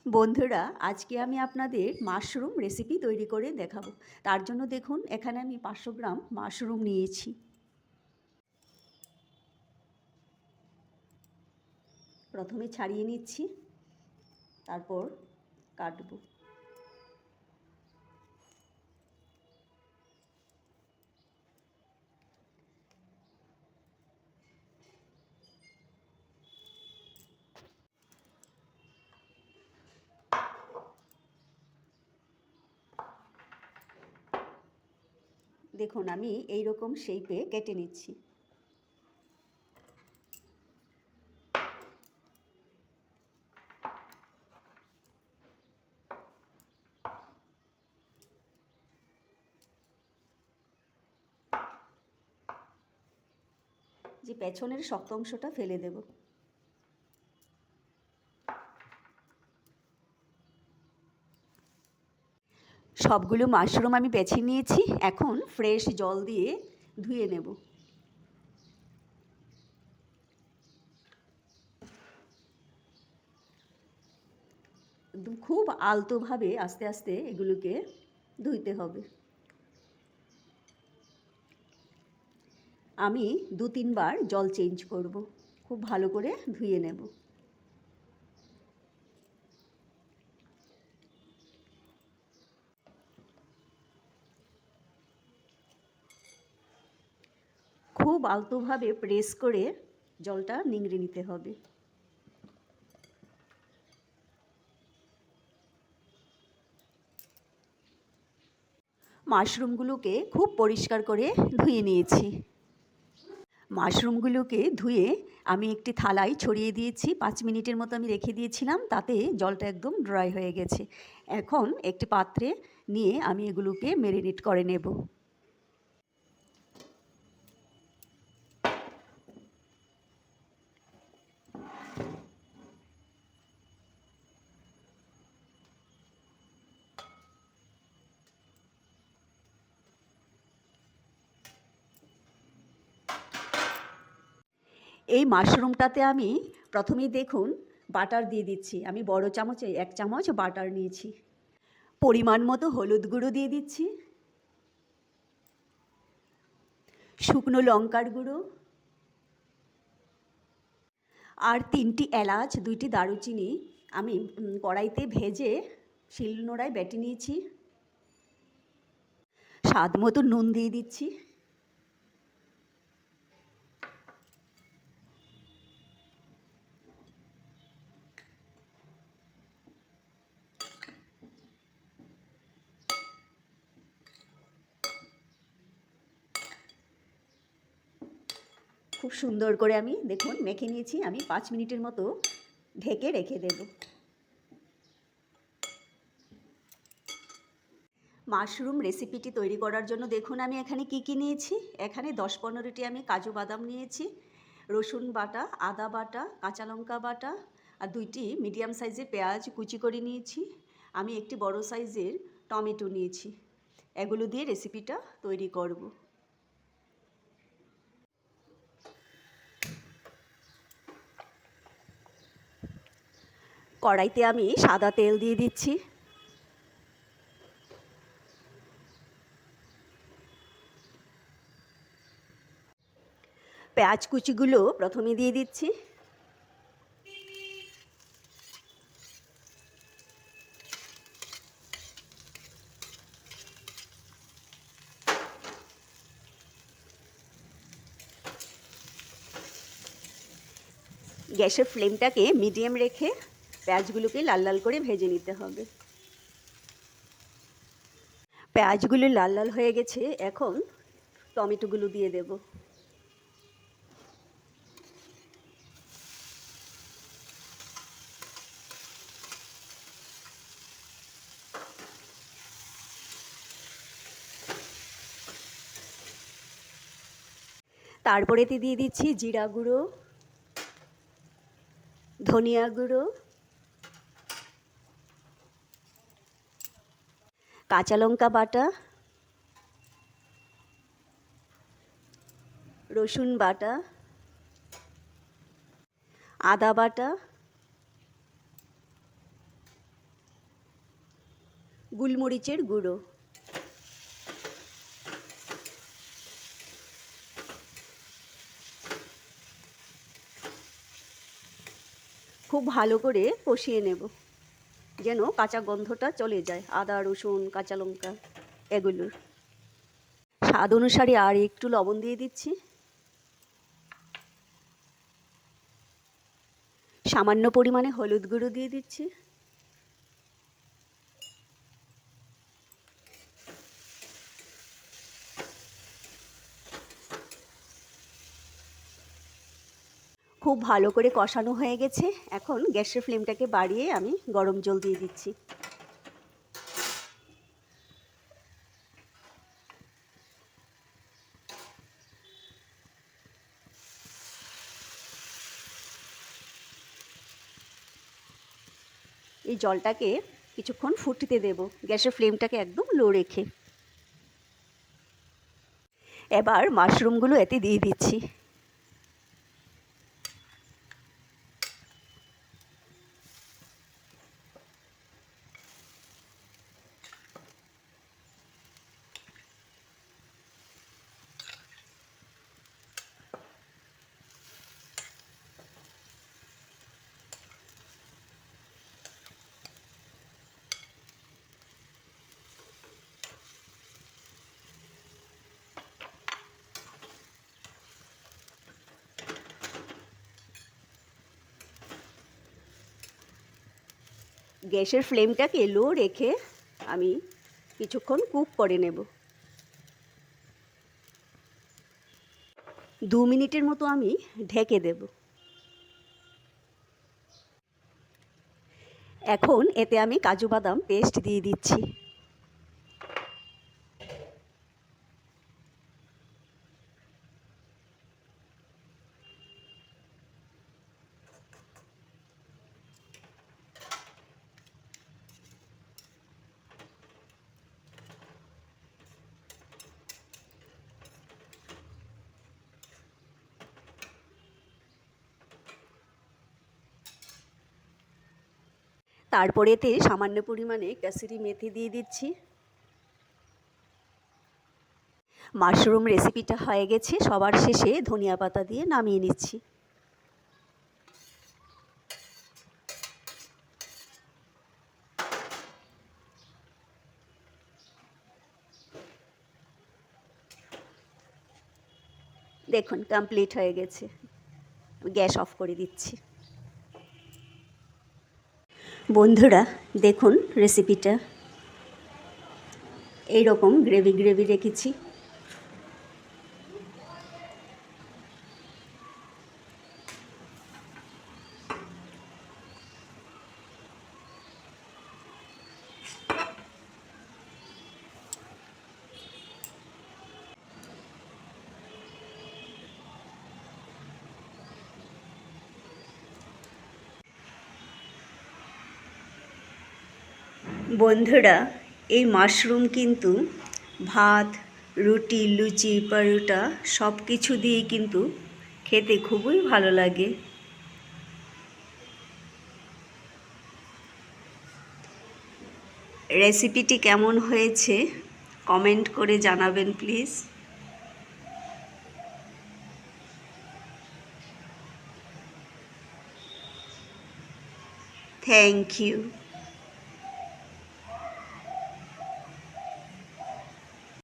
বন্ধুরা, আজকে আমি আপনাদের মাশরুম রেসিপি তৈরি করে দেখাবো। তার জন্য দেখুন, এখানে আমি 500 গ্রাম মাশরুম নিয়েছি। প্রথমে ছাড়িয়ে নিচ্ছি, তারপর কাটবো। দেখুন, আমি এই রকম শেপে কেটে নিচ্ছি। যে পেছনের শক্ত অংশটা ফেলে দেব। সবগুলো মাশরুম আমি বেছে নিয়েছি, এখন ফ্রেশ জল দিয়ে ধুয়ে নেব। একদম খুব আলতোভাবে আস্তে আস্তে এগুলোকে ধুইতে হবে। আমি 2-3 বার জল চেঞ্জ করব, খুব ভালো করে ধুয়ে নেব। খুব আলতোভাবে প্রেস করে জলটা নিংড়ে নিতে হবে। মাশরুমগুলোকে খুব পরিষ্কার করে ধুয়ে নিয়েছি। মাশরুমগুলোকে ধুয়ে আমি একটি থালায় ছড়িয়ে দিয়েছি। 5 মিনিটের মতো আমি রেখে দিয়েছিলাম, তাতে জলটা একদম ড্রাই হয়ে গেছে। এখন একটি পাত্রে নিয়ে আমি এগুলোকে ম্যারিনেট করে নেব। এই মাশরুমটাতে আমি প্রথমেই দেখুন বাটার দিয়ে দিচ্ছি। আমি বড় চামচে 1 চামচ বাটার নিয়েছি। পরিমাণ মতো হলুদ গুঁড়ো দিয়ে দিচ্ছি, শুকনো লঙ্কার গুঁড়ো, আর 3টি এলাচ, 2টি দারুচিনি আমি কড়াইতে ভেজে শিলনোড়ায় বেটে নিয়েছি। স্বাদ মতো নুন দিয়ে দিচ্ছি। খুব সুন্দর করে আমি দেখুন মেখে নিয়েছি। আমি 5 মিনিটের মতো ঢেকে রেখে দেব। মাশরুম রেসিপিটি তৈরি করার জন্য দেখুন আমি এখানে কি কি নিয়েছি। এখানে 10-15টি আমি কাজু বাদাম নিয়েছি, রসুন বাটা, আদা বাটা, কাঁচা লঙ্কা বাটা, আর 2টি মিডিয়াম সাইজের পেঁয়াজ কুচি করে নিয়েছি। আমি একটি বড় সাইজের টমেটো নিয়েছি। এগুলো দিয়ে রেসিপিটা তৈরি করব। কড়াইতে আমি সাদা তেল দিয়ে দিচ্ছি। পেঁয়াজ কুচিগুলো প্রথমে দিয়ে দিচ্ছি। গ্যাসের ফ্লেমটাকে মিডিয়াম রেখে পেঁয়াজগুলোকে লাল লাল করে ভেজে নিতে হবে। পেঁয়াজগুলো লাল লাল হয়ে গেছে, এখন টমেটোগুলো দিয়ে দেব। তারপরেতে দিয়ে দিচ্ছি জিরা গুঁড়ো, ধনিয়া গুঁড়ো, কাঁচা লঙ্কা বাটা, রসুন বাটা, আদা বাটা, গোলমরিচের গুঁড়ো, খুব ভালো করে কষিয়ে নেব যেন কাঁচা গন্ধটা চলে যায়, আদা রসুন কাঁচা লঙ্কা এগুলোর। স্বাদ অনুসারে আর একটু লবণ দিয়ে দিচ্ছি, সামান্য পরিমাণে হলুদ গুঁড়ো দিয়ে দিচ্ছি, খুব ভালো করে কষানো হয়ে গেছে। এখন গ্যাসের ফ্লেমটাকে বাড়িয়ে আমি গরম জল দিয়ে দিচ্ছি। এই জলটাকে কিছুক্ষণ ফুটতে দেব, গ্যাসের ফ্লেমটাকে একদম লো রেখে। এবার মাশরুমগুলো এতে দিয়ে দিচ্ছি। গ্যাসের ফ্লেমটাকে লো রেখে আমি কিছুক্ষণ কুক করে নেব। 2 মিনিটের মতো আমি ঢেকে দেব। এখন এতে আমি কাজু বাদাম পেস্ট দিয়ে দিচ্ছি। তারপরে এতে সামান্য পরিমাণে কাসুরি মেথি দিয়ে দিচ্ছি। মাশরুম রেসিপিটা হয়ে গেছে, সবার শেষে ধনিয়া পাতা দিয়ে নামিয়ে নিচ্ছি। দেখুন কমপ্লিট হয়ে গেছে, গ্যাস অফ করে দিচ্ছি। বন্ধুরা দেখুন রেসিপিটা এইরকম গ্রেভি গ্রেভি রেখেছি। বন্ধুরা এই মাশরুম কিন্তু ভাত, রুটি, লুচি, পরোটা সব কিছু দিয়েই কিন্তু খেতে খুবই ভালো লাগে। রেসিপিটি কেমন হয়েছে কমেন্ট করে জানাবেন প্লিজ। Thank you.